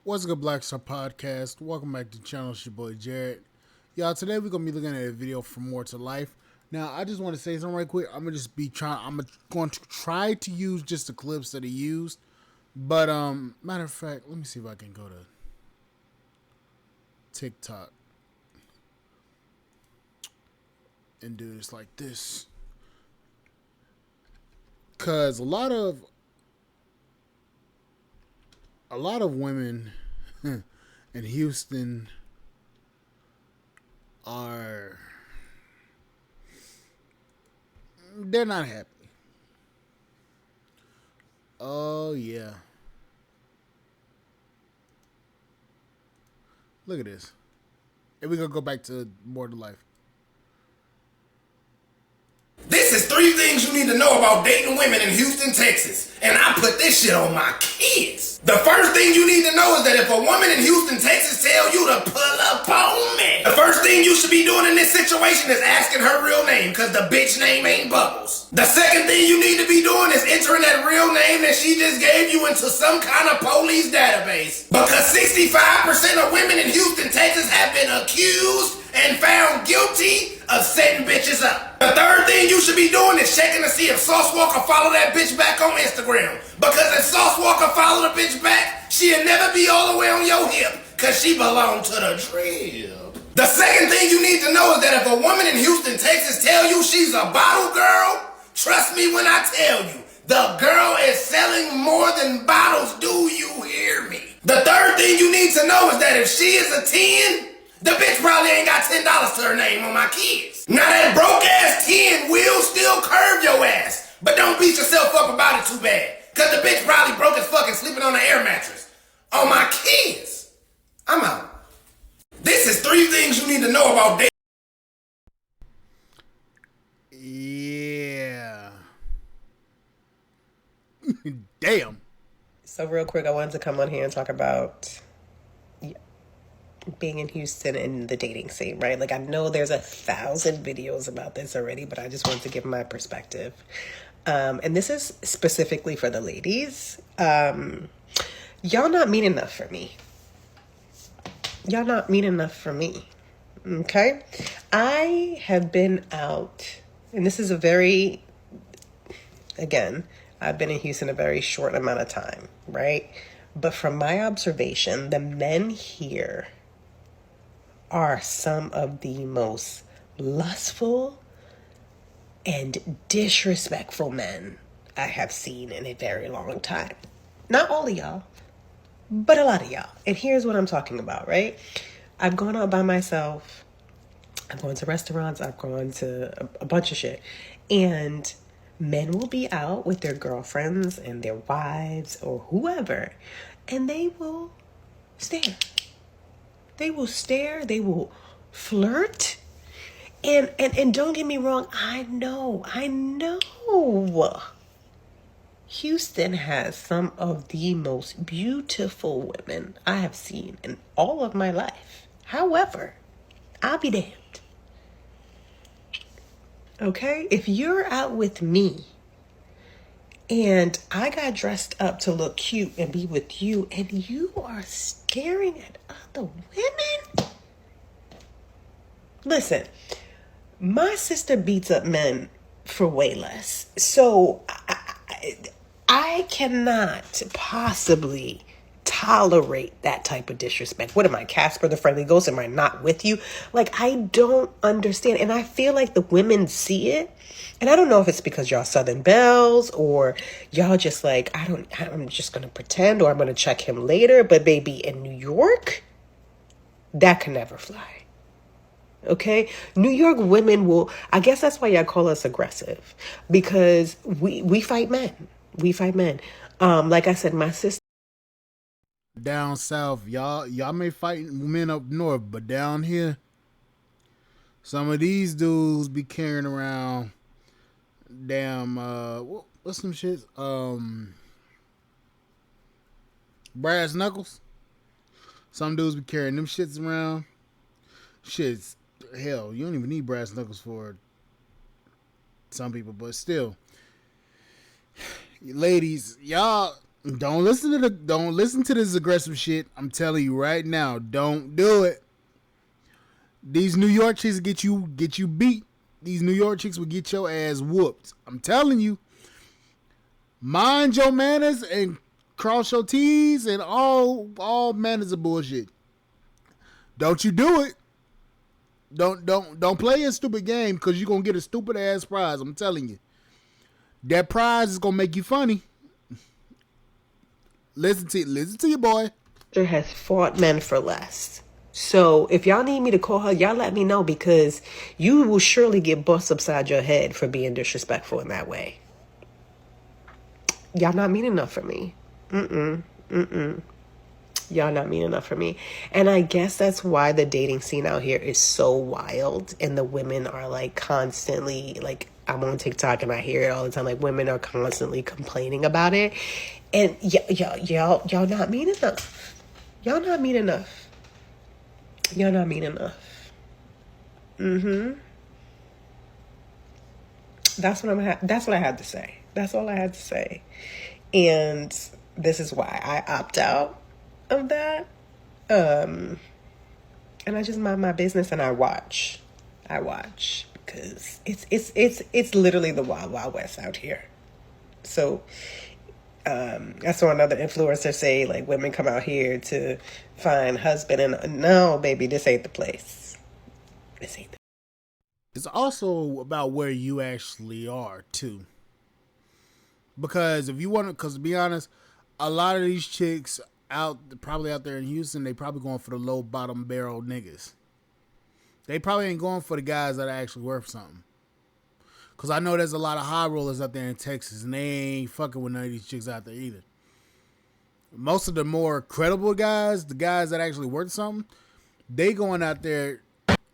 What's good, Black Star Podcast? Welcome back to the channel. It's your boy Jared. Y'all, today we're gonna be looking at a video from More to Life. Now, I just want to say something right quick. I'm going to try to use just the clips that he used. But matter of fact, let me see if I can go to TikTok and do this like this. Cause a lot of women in Houston are they're not happy. Oh yeah. Look at this. And we're gonna go back to More to Life. This is three things you need to know about dating women in Houston, Texas. And I put this shit on my kids. The first thing you need to know is that if a woman in Houston, Texas tell you to pull up on me, the first thing you should be doing in this situation is asking her real name, because the bitch name ain't Bubbles. The second thing you need to be doing is entering that real name that she just gave you into some kind of police database. Because 65% of women in Houston, Texas have been accused and found guilty of setting bitches up. The third thing you should be doing is checking to see if Sauce Walker follow that bitch back on Instagram. Because if Sauce Walker follow the bitch back, she'll never be all the way on your hip, cause she belong to the trib. The second thing you need to know is that if a woman in Houston, Texas tell you she's a bottle girl, trust me when I tell you, the girl is selling more than bottles. Do you hear me? The third thing you need to know is that if she is a 10, the bitch probably ain't got $10 to her name on my kids. Now that broke ass 10 will still curve your ass. But don't beat yourself up about it too bad. Cause the bitch probably broke as fuck and sleeping on an air mattress. On my kids. I'm out. This is three things you need to know about dating. Yeah. Damn. So real quick, I wanted to come on here and talk about being in Houston and the dating scene, right? Like, I know there's 1,000 videos about this already, but I just wanted to give my perspective. And this is specifically for the ladies. Y'all not mean enough for me. Y'all not mean enough for me. Okay? I have been out, and this is again, I've been in Houston a very short amount of time, right? But from my observation, the men here are some of the most lustful and disrespectful men I have seen in a very long time. Not all of y'all, but a lot of y'all. And here's what I'm talking about, right? I've gone out by myself. I've gone to restaurants. I've gone to a bunch of shit. And men will be out with their girlfriends and their wives or whoever, and they will stare. They will stare. They will flirt. And don't get me wrong. I know. Houston has some of the most beautiful women I have seen in all of my life. However, I'll be damned. Okay? If you're out with me and I got dressed up to look cute and be with you, and you are staring at other women? Listen, my sister beats up men for way less. So I cannot possibly tolerate that type of disrespect. What am I, Casper the Friendly Ghost? Am I not with you? Like, I don't understand. And I feel like the women see it. And I don't know if it's because y'all Southern Belles or y'all just like, I'm just going to pretend, or I'm going to check him later. But baby, in New York, that can never fly. Okay? New York women will, I guess that's why y'all call us aggressive, because we fight men. We fight men. Like I said, my sister Down south, y'all may fight men up north, but down here, some of these dudes be carrying around damn what's some shit? Brass knuckles. Some dudes be carrying them shits around. Shits, hell, you don't even need brass knuckles for some people, but still, ladies, y'all Don't listen to this aggressive shit. I'm telling you right now, don't do it. These New York chicks get you beat. These New York chicks will get your ass whooped. I'm telling you. Mind your manners and cross your T's and all manners of bullshit. Don't you do it. Don't play a stupid game because you're gonna get a stupid ass prize. I'm telling you. That prize is gonna make you funny. Listen to your boy. Has fought men for less. So if y'all need me to call her, y'all let me know, because you will surely get bust upside your head for being disrespectful in that way. Y'all not mean enough for me. Y'all not mean enough for me. And I guess that's why the dating scene out here is so wild, and the women are like constantly, like, I'm on TikTok and I hear it all the time, like women are constantly complaining about it. And y'all not mean enough. Y'all not mean enough. Y'all not mean enough. That's what I had to say. That's all I had to say. And this is why I opt out of that. And I just mind my business and I watch. Because it's literally the wild, wild west out here. So I saw another influencer say, like, women come out here to find husband, and no, baby, this ain't the place. This ain't the. It's also about where you actually are too. Because if you want to, because to be honest, a lot of these chicks probably out there in Houston, they probably going for the low bottom barrel niggas. They probably ain't going for the guys that are actually worth something. Because I know there's a lot of high rollers out there in Texas, and they ain't fucking with none of these chicks out there either. Most of the more credible guys, the guys that actually worth something, they going out there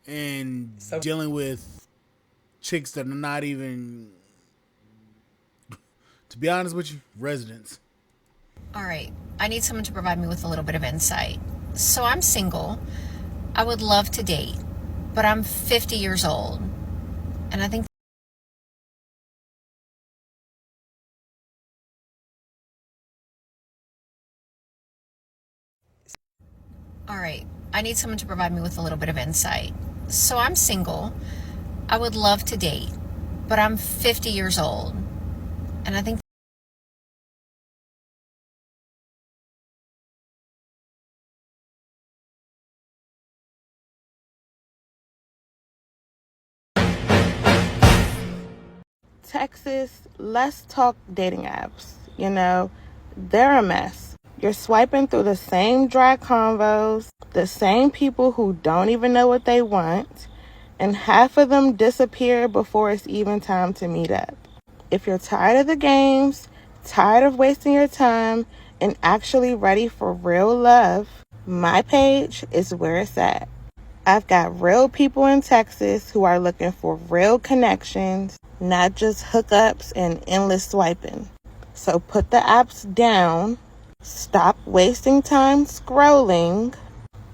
and dealing with chicks that are not even, to be honest with you, residents. All right, I need someone to provide me with a little bit of insight. So I'm single. I would love to date, but I'm 50 years old. And I think... All right, I need someone to provide me with a little bit of insight. So I'm single. I would love to date, but I'm 50 years old. And I think... Texas, let's talk dating apps. You know, they're a mess. You're swiping through the same dry convos, the same people who don't even know what they want, and half of them disappear before it's even time to meet up. If you're tired of the games, tired of wasting your time, and actually ready for real love, my page is where it's at. I've got real people in Texas who are looking for real connections, not just hookups and endless swiping. So put the apps down, stop wasting time scrolling,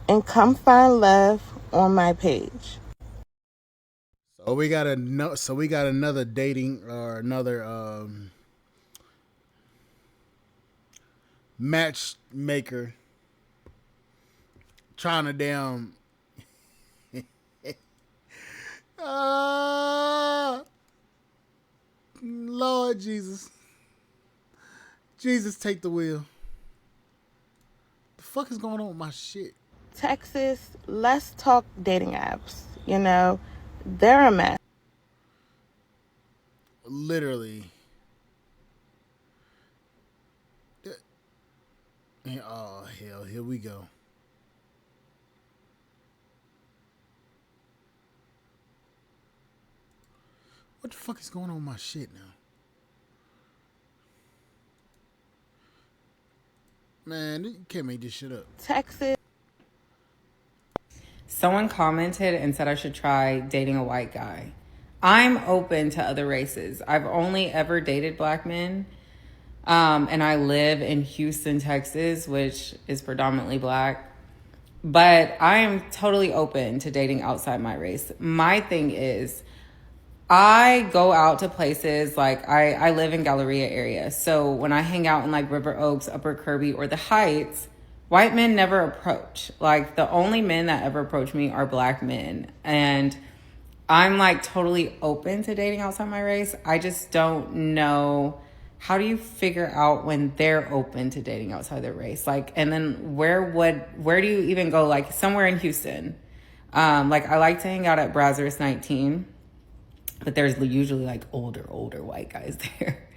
and come find love on my page. So we got another dating or another matchmaker trying to damn Lord Jesus. Jesus, take the wheel. The fuck is going on with my shit? Texas, let's talk dating apps. You know, they're a mess. Literally. Oh, hell, here we go. What the fuck is going on with my shit now? Man, you can't make this shit up. Texas. Someone commented and said I should try dating a white guy. I'm open to other races. I've only ever dated black men. And I live in Houston, Texas, which is predominantly black. But I am totally open to dating outside my race. My thing is, I go out to places like I live in Galleria area. So when I hang out in like River Oaks, Upper Kirby, or the Heights, white men never approach. Like the only men that ever approach me are black men. And I'm like totally open to dating outside my race. I just don't know, how do you figure out when they're open to dating outside their race? Like, and then where do you even go? Like somewhere in Houston. Like I like to hang out at Brazzers 19. But there's usually like older white guys there.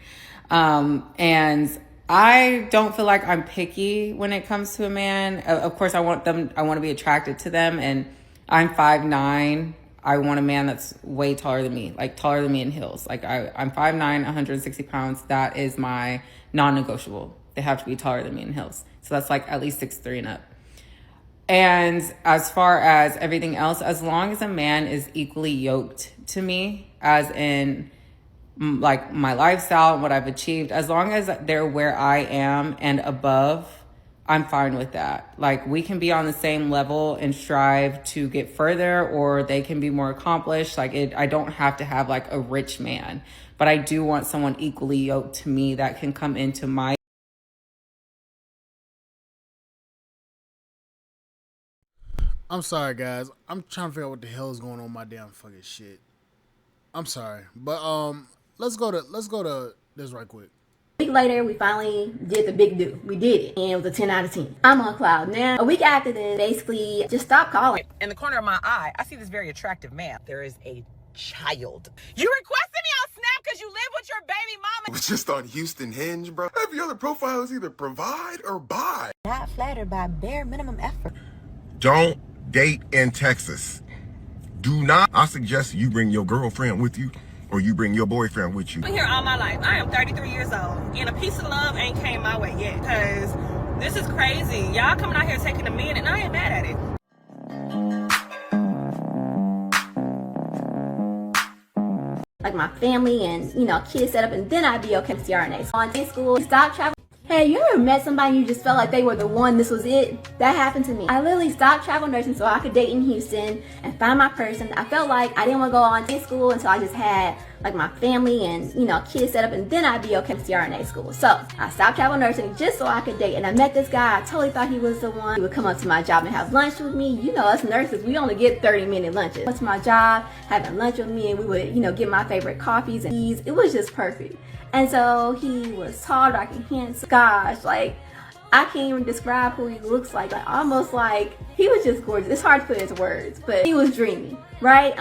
And I don't feel like I'm picky when it comes to a man. Of course, I want to be attracted to them. And I'm 5'9". I want a man that's way taller than me, like taller than me in heels. Like I'm 5'9", 160 pounds. That is my non-negotiable. They have to be taller than me in heels. So that's like at least 6'3" and up. And as far as everything else, as long as a man is equally yoked to me, as in like my lifestyle and what I've achieved, as long as they're where I am and above, I'm fine with that. Like we can be on the same level and strive to get further, or they can be more accomplished. Like I don't have to have like a rich man, but I do want someone equally yoked to me that can come into my. I'm sorry, guys. I'm trying to figure out what the hell is going on with my damn fucking shit. I'm sorry, but let's go to this right quick. A week later, we finally did the big do. We did it, and it was a 10 out of 10. I'm on cloud now. A week after this, basically, just stopped calling. In the corner of my eye, I see this very attractive man. There is a child. You requested me on Snap because you live with your baby mama. It was just on Houston Hinge, bro. Every other profile is either provide or buy. Not flattered by bare minimum effort. Don't date in Texas. Do not. I suggest you bring your girlfriend with you, or you bring your boyfriend with you. I've been here all my life. I am 33 years old, and a piece of love ain't came my way yet, because this is crazy. Y'all coming out here taking a minute, and I ain't mad at it. Like my family and, kids set up, and then I'd be okay with CRNAs. On day school, stop traveling. Hey, you ever met somebody you just felt like they were the one, this was it? That happened to me. I literally stopped travel nursing so I could date in Houston and find my person. I felt like I didn't want to go on day school until I just had like my family and, kids set up, and then I'd be okay with CRNA school. So I stopped travel nursing just so I could date, and I met this guy. I totally thought he was the one. He would come up to my job and have lunch with me. Us nurses, we only get 30-minute lunches. Went to my job, having lunch with me, and we would, get my favorite coffees and teas. It was just perfect. And so he was tall, dark, and handsome. Gosh, like, I can't even describe who he looks like. Almost like, he was just gorgeous. It's hard to put into words, but he was dreamy, right?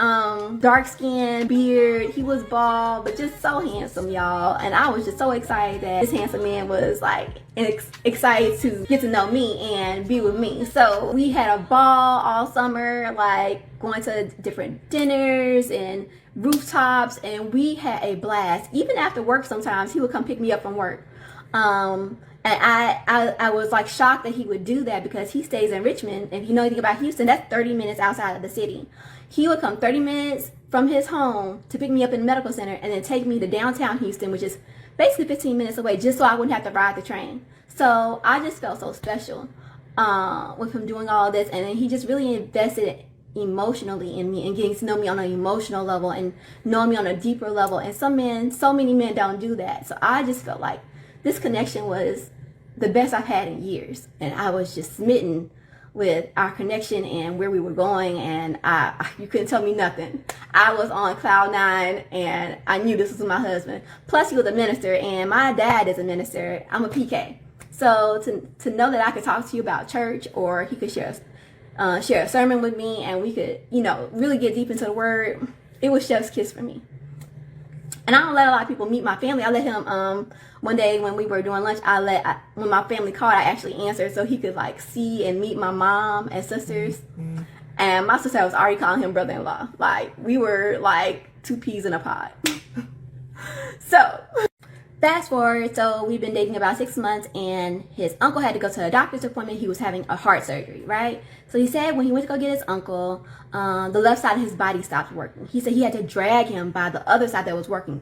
Dark skin, beard, he was bald, but just so handsome, y'all. And I was just so excited that this handsome man was like excited to get to know me and be with me. So we had a ball all summer, like going to different dinners and rooftops, and we had a blast. Even after work, sometimes he would come pick me up from work. And I was like shocked that he would do that, because he stays in Richmond. If you know anything about Houston, that's 30 minutes outside of the city. He would come 30 minutes from his home to pick me up in the medical center, and then take me to downtown Houston, which is basically 15 minutes away, just so I wouldn't have to ride the train. So I just felt so special with him doing all this, and then he just really invested emotionally in me and getting to know me on an emotional level and knowing me on a deeper level. And so many men don't do that. So I just felt like this connection was the best I've had in years, and I was just smitten with our connection and where we were going, and you couldn't tell me nothing. I was on cloud nine, and I knew this was my husband. Plus, he was a minister, and my dad is a minister. I'm a PK. So to know that I could talk to you about church, or he could share a sermon with me, and we could, really get deep into the word, it was chef's kiss for me. And I don't let a lot of people meet my family. I let him, one day when we were doing lunch, when my family called, I actually answered so he could like see and meet my mom and sisters. Mm-hmm. And my sister was already calling him brother-in-law. Like, we were like two peas in a pod. So, fast forward, so we've been dating about 6 months, and his uncle had to go to a doctor's appointment. He was having a heart surgery, right? So he said when he went to go get his uncle, the left side of his body stopped working. He said he had to drag him by the other side that was working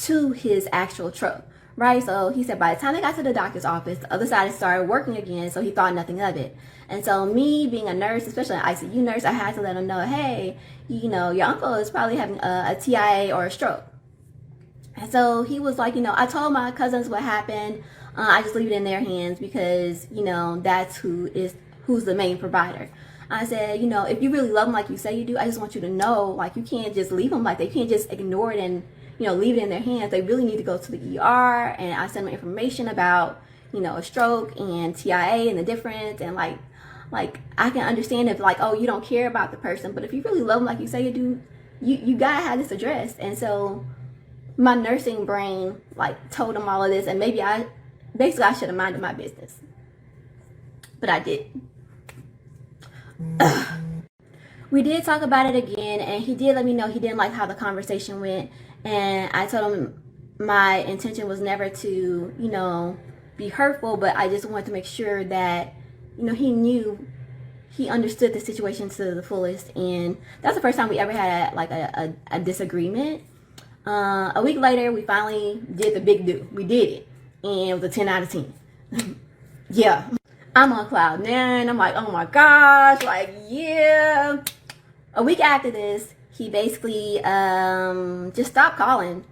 to his actual truck, right? So he said by the time they got to the doctor's office, the other side started working again, so he thought nothing of it. And so me being a nurse, especially an ICU nurse, I had to let him know, hey, you know, your uncle is probably having a TIA or a stroke. And so he was like, you know, I told my cousins what happened. I just leave it in their hands because, you know, that's who's the main provider. I said, you know, if you really love them like you say you do, I just want you to know, like, you can't just leave them like they can't just ignore it and, you know, leave it in their hands. They really need to go to the ER. And I sent them information about, you know, a stroke and TIA and the difference. And like I can understand if like, oh, you don't care about the person, but if you really love them like you say you do, you gotta have this addressed. And so my nursing brain like told them all of this, and maybe I should have minded my business, but I didn't. We did talk about it again, and he did let me know he didn't like how the conversation went, and I told him my intention was never to, you know, be hurtful, but I just wanted to make sure that, you know, he understood the situation to the fullest. And that's the first time we ever had like a disagreement. A week later, we finally did the big do. We did it, and it was a 10 out of 10. Yeah. I'm on cloud 9. I'm like, oh my gosh, like, yeah. A week after this, he basically just stopped calling,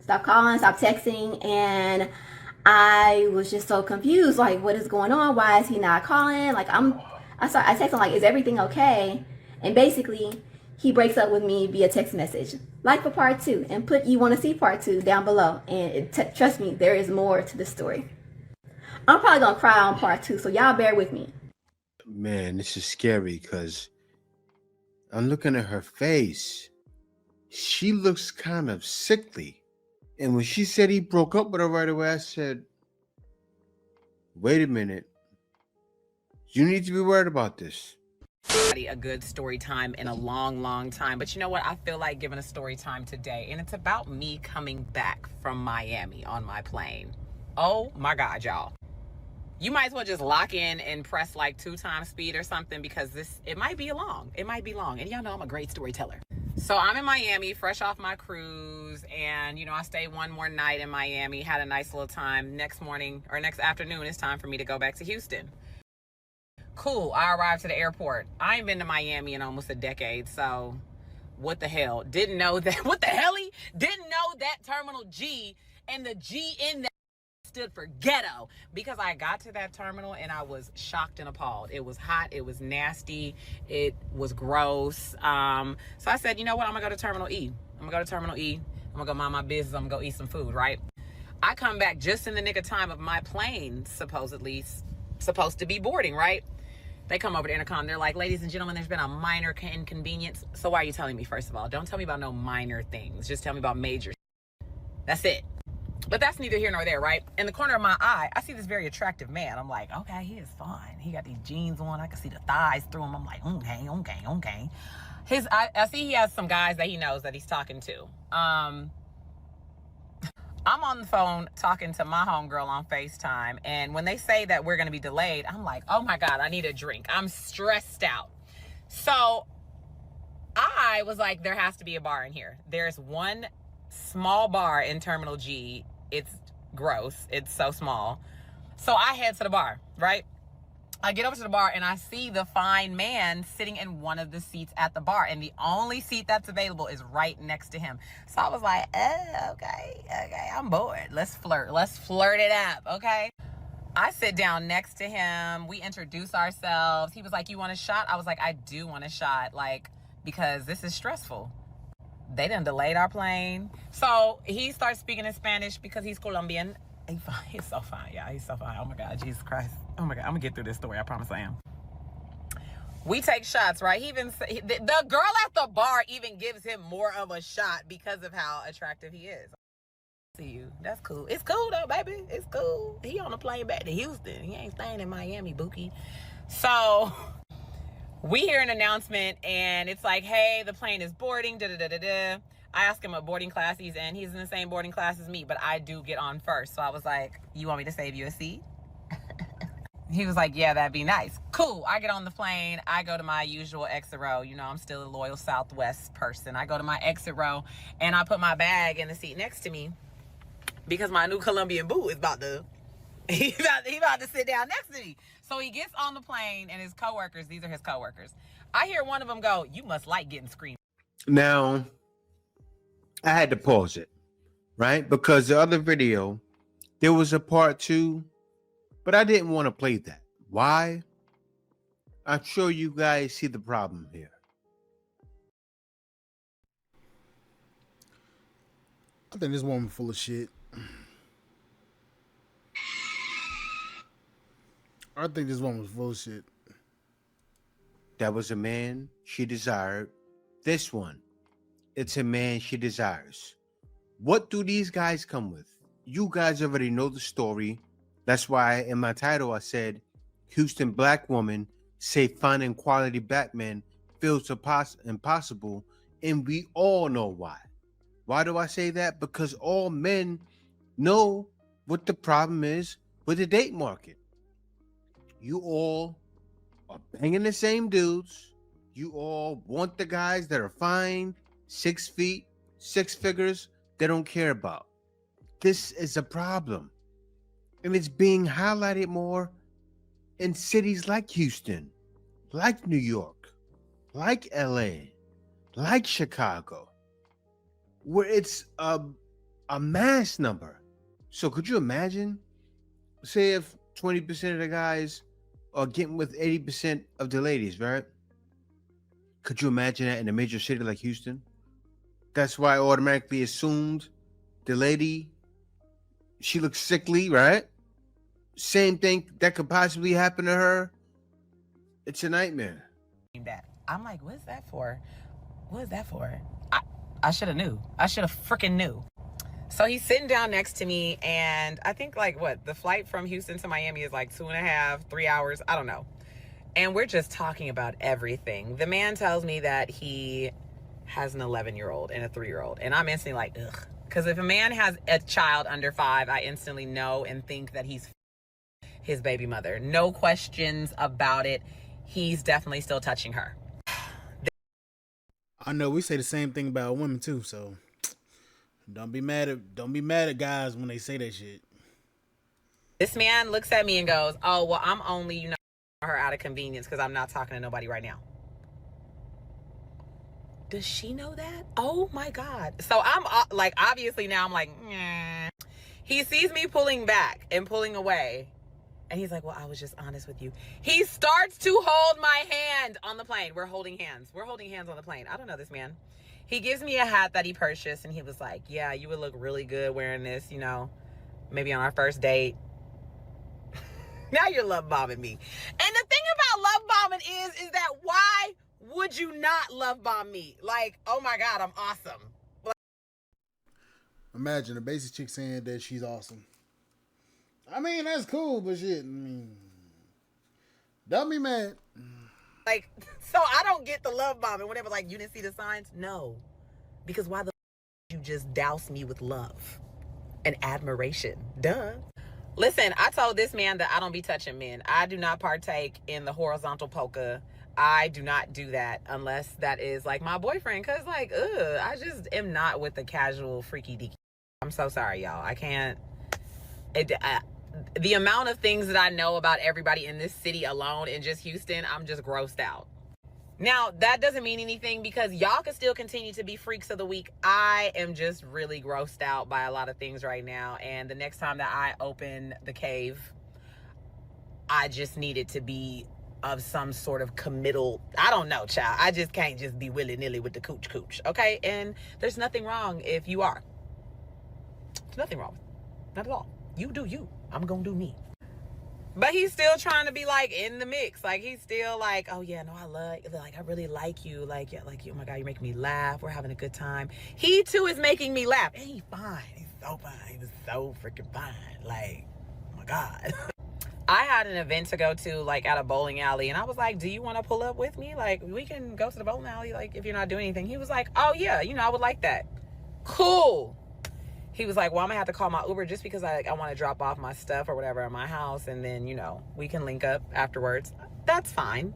stopped texting, and I was just so confused. Like, what is going on? Why is he not calling? Like, I texted him like, is everything okay? And basically, he breaks up with me via text message. Like for part 2, and put you want to see part 2 down below. And trust me, there is more to the story. I'm probably gonna cry on part 2, so y'all bear with me. Man, this is scary because I'm looking at her face. She looks kind of sickly. And when she said he broke up with her right away, I said, wait a minute. You need to be worried about this. A good story time in a long time, but you know what, I feel like giving a story time today, and it's about me coming back from Miami on my plane. Oh my God, y'all, you might as well just lock in and press like 2 times speed or something, because it might be long, and y'all know I'm a great storyteller. So I'm in Miami, fresh off my cruise, and you know, I stayed one more night in Miami, had a nice little time. Next morning or next afternoon, it's time for me to go back to Houston. Cool, I arrived to the airport. I ain't been to Miami in almost a decade, so what the hell? Didn't know that, didn't know that Terminal G and the G in that stood for ghetto, because I got to that terminal and I was shocked and appalled. It was hot, it was nasty, it was gross. So I said, you know what, I'm gonna go to Terminal E. I'm gonna go mind my business, I'm gonna go eat some food, right? I come back just in the nick of time of my plane supposed to be boarding, right? They come over the intercom. They're like, ladies and gentlemen, there's been a minor inconvenience. So why are you telling me, first of all? Don't tell me about no minor things. Just tell me about major. That's it. But that's neither here nor there, right? In the corner of my eye, I see this very attractive man. I'm like, okay, he is fine. He got these jeans on. I can see the thighs through him. I'm like, okay. I see he has some guys that he knows that he's talking to. I'm on the phone talking to my homegirl on FaceTime, and when they say that we're gonna be delayed, I'm like, oh my God, I need a drink. I'm stressed out. So I was like, there has to be a bar in here. There's one small bar in Terminal G. It's gross. It's so small. So I head to the bar, right? I get over to the bar and I see the fine man sitting in one of the seats at the bar, and the only seat that's available is right next to him. So I was like, okay, I'm bored. Let's flirt it up, okay? I sit down next to him. We introduce ourselves. He was like, you want a shot? I was like, I do want a shot, like, because this is stressful. They done delayed our plane. So he starts speaking in Spanish because he's Colombian. He's so fine, yeah, he's so fine. Oh my God, Jesus Christ. Oh my God, I'm gonna get through this story, I promise I am. We take shots, right? The girl at the bar even gives him more of a shot because of how attractive he is. See you, that's cool. It's cool though, baby, it's cool. He on a plane back to Houston. He ain't staying in Miami, Bookie. So we hear an announcement and it's like, hey, the plane is boarding, da-da-da-da-da. I asked him what boarding class he's in. He's in the same boarding class as me, but I do get on first. So I was like, you want me to save you a seat? He was like, yeah, that'd be nice. Cool, I get on the plane. I go to my usual exit row. You know, I'm still a loyal Southwest person. I go to my exit row and I put my bag in the seat next to me. because my new Colombian boo is about to he about to sit down next to me. So he gets on the plane, and his coworkers, these are his coworkers, I hear one of them go, "You must like getting screamed." Now, I had to pause it, right? Because the other video, there was a part 2, but I didn't want to play that. Why? I'm sure you guys see the problem here. I think this woman full of shit. I think this woman was full of shit. That was a man she desired. This one, it's a man she desires. What do these guys come with? You guys already know the story. That's why in my title I said, Houston black woman say finding quality black men feels impossible, and we all know why. Why do I say that? Because all men know what the problem is with the date market. You all are banging the same dudes. You all want the guys that are fine, 6 feet, 6 figures, they don't care about. This is a problem. And it's being highlighted more in cities like Houston, like New York, like LA, like Chicago, where it's a mass number. So could you imagine, say if 20% of the guys are getting with 80% of the ladies, right? Could you imagine that in a major city like Houston? That's why I automatically assumed the lady, she looks sickly, right? Same thing that could possibly happen to her. It's a nightmare. I'm like, what's that for? What is that for? I should have knew. I should have freaking knew. So he's sitting down next to me, and I think the flight from Houston to Miami is like 2.5, 3 hours. I don't know. And we're just talking about everything. The man tells me that he has an 11-year-old and a 3-year-old. And I'm instantly like, ugh. Because if a man has a child under 5, I instantly know and think that he's his baby mother. No questions about it. He's definitely still touching her. I know we say the same thing about women too, so don't be mad at guys when they say that shit. This man looks at me and goes, "Oh, well, I'm only, her out of convenience because I'm not talking to nobody right now." Does she know that? Oh my God. So I'm obviously now I'm like, nah. He sees me pulling back and pulling away. And he's like, "Well, I was just honest with you." He starts to hold my hand on the plane. We're holding hands. We're holding hands on the plane. I don't know this man. He gives me a hat that he purchased, and he was like, "Yeah, you would look really good wearing this, maybe on our first date." Now you're love bombing me. And the thing about love bombing is that why would you not love bomb me? Like, oh my God, I'm awesome. Imagine a basic chick saying that she's awesome. I mean, that's cool, but shit, don't be mad. So I don't get the love bombing. Whatever, you didn't see the signs? No. Because why the you just douse me with love and admiration? Duh. Listen, I told this man that I don't be touching men. I do not partake in the horizontal polka. I do not do that unless that is my boyfriend. Cause I just am not with the casual freaky deaky. I'm so sorry, y'all. I can't. The amount of things that I know about everybody in this city alone in just Houston, I'm just grossed out. Now, that doesn't mean anything because y'all can still continue to be freaks of the week. I am just really grossed out by a lot of things right now. And the next time that I open the cave, I just need it to be of some sort of committal. I don't know, child. I just can't just be willy-nilly with the cooch, okay? And there's nothing wrong if you are. There's nothing wrong. Not at all. You do you. I'm gonna do me. But he's still trying to be in the mix. He's still oh yeah, no, I really like you. Yeah, you, oh my God, you're making me laugh. We're having a good time. He too is making me laugh. And he's fine. He's so fine. He was so freaking fine. Oh my God. I had an event to go to at a bowling alley, and I was like, "Do you want to pull up with me? We can go to the bowling alley if you're not doing anything." He was like, "Oh yeah, I would like that." Cool. He was like, "Well, I'm gonna have to call my Uber just because I want to drop off my stuff or whatever at my house, and then we can link up afterwards." That's fine.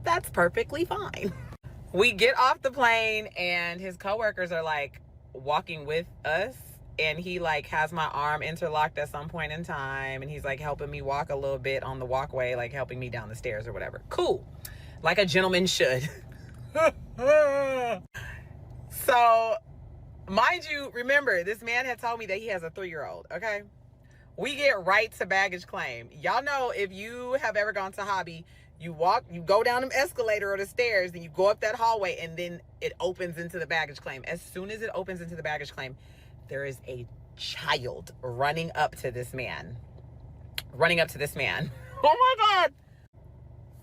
That's perfectly fine. We get off the plane, and his coworkers are walking with us, and he like has my arm interlocked at some point in time, and he's like helping me walk a little bit on the walkway, like helping me down the stairs or whatever. Cool. Like a gentleman should. So, mind you, remember, this man had told me that he has a 3-year-old, okay? We get right to baggage claim. Y'all know, if you have ever gone to Hobby, you go down the escalator or the stairs, then you go up that hallway, and then it opens into the baggage claim. As soon as it opens into the baggage claim, there is a child running up to this man. Oh my God.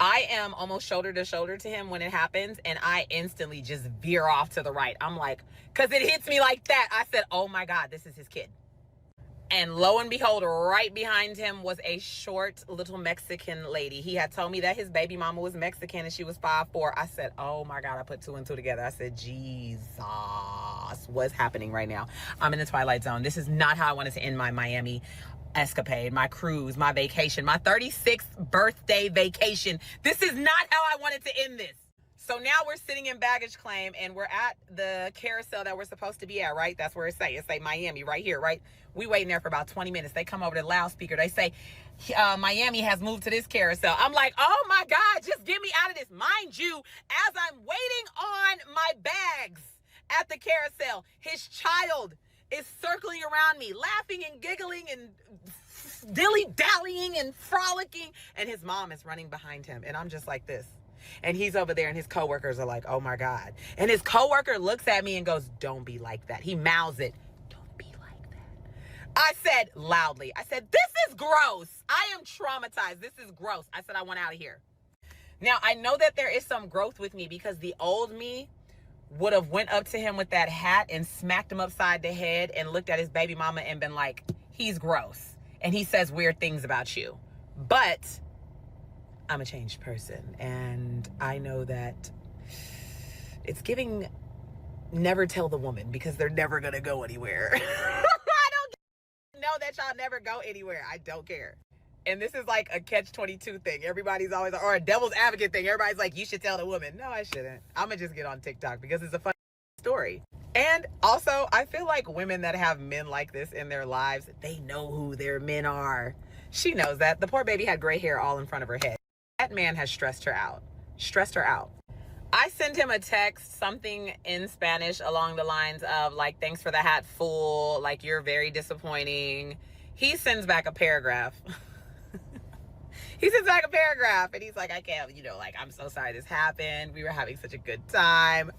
I am almost shoulder to shoulder to him when it happens, and I instantly just veer off to the right. I'm like, because it hits me like that. I said, oh my God, this is his kid. And lo and behold, right behind him was a short little Mexican lady. He had told me that his baby mama was Mexican and she was 5'4". I said, oh my God, I put 2 and 2 together. I said, Jesus, what's happening right now? I'm in the Twilight Zone. This is not how I wanted to end my Miami escapade, my cruise, my vacation, my 36th birthday vacation. This is not how I wanted to end this. So now we're sitting in baggage claim, and we're at the carousel that we're supposed to be at, right? That's where it say Miami right here, right? We waiting there for about 20 minutes. They come over to the loudspeaker. They say, Miami has moved to this carousel. I'm like, oh my God, just get me out of this. Mind you, as I'm waiting on my bags at the carousel, his child is circling around me, laughing and giggling and dilly-dallying and frolicking, and his mom is running behind him, and I'm just like this. And he's over there, and his coworkers are like, oh my God. And his coworker looks at me and goes, don't be like that. He mouths it, don't be like that. I said loudly, I said, this is gross. I am traumatized. This is gross. I said, I want out of here. Now, I know that there is some growth with me, because the old me would have went up to him with that hat and smacked him upside the head and looked at his baby mama and been like, he's gross and he says weird things about you. But I'm a changed person, and I know that it's giving never tell the woman, because they're never gonna go anywhere. I don't know that y'all never go anywhere. I don't care. And this is like a catch-22 thing. Everybody's always, or a devil's advocate thing. Everybody's like, you should tell the woman. No, I shouldn't. I'm gonna just get on TikTok because it's a fun story. And also, I feel like women that have men like this in their lives, they know who their men are. She knows that. The poor baby had gray hair all in front of her head. That man has stressed her out. I send him a text, something in Spanish along the lines of like, thanks for the hat, fool. Like, you're very disappointing. He sends back a paragraph. And he's like, I can't, like, I'm so sorry this happened. We were having such a good time.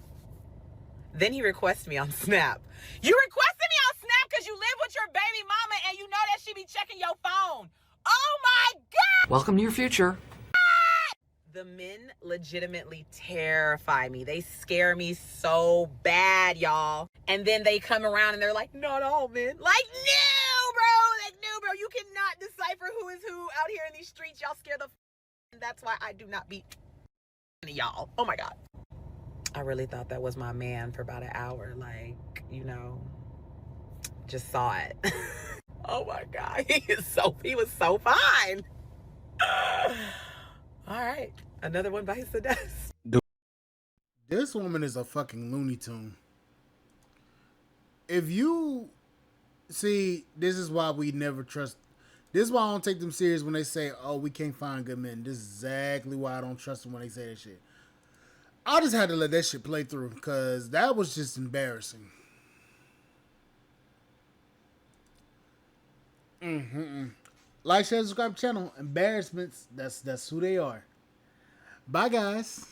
Then he requests me on Snap. You requested me on Snap because you live with your baby mama and you know that she be checking your phone. Oh my God. Welcome to your future. The men legitimately terrify me. They scare me so bad, y'all. And then they come around and they're like, not all men. Like, no, bro. You cannot decipher who is who out here in these streets. Y'all scare the and that's why I do not be y'all. Oh my God. I really thought that was my man for about an hour. Like, just saw it. Oh my God. He was so fine. All right. Another one bites the dust. This woman is a fucking Looney Tune. If you see, this is why we never trust. This is why I don't take them serious when they say, oh, we can't find good men. This is exactly why I don't trust them when they say that shit. I just had to let that shit play through because that was just embarrassing. Like, share, subscribe to the channel. Embarrassments, that's who they are. Bye, guys.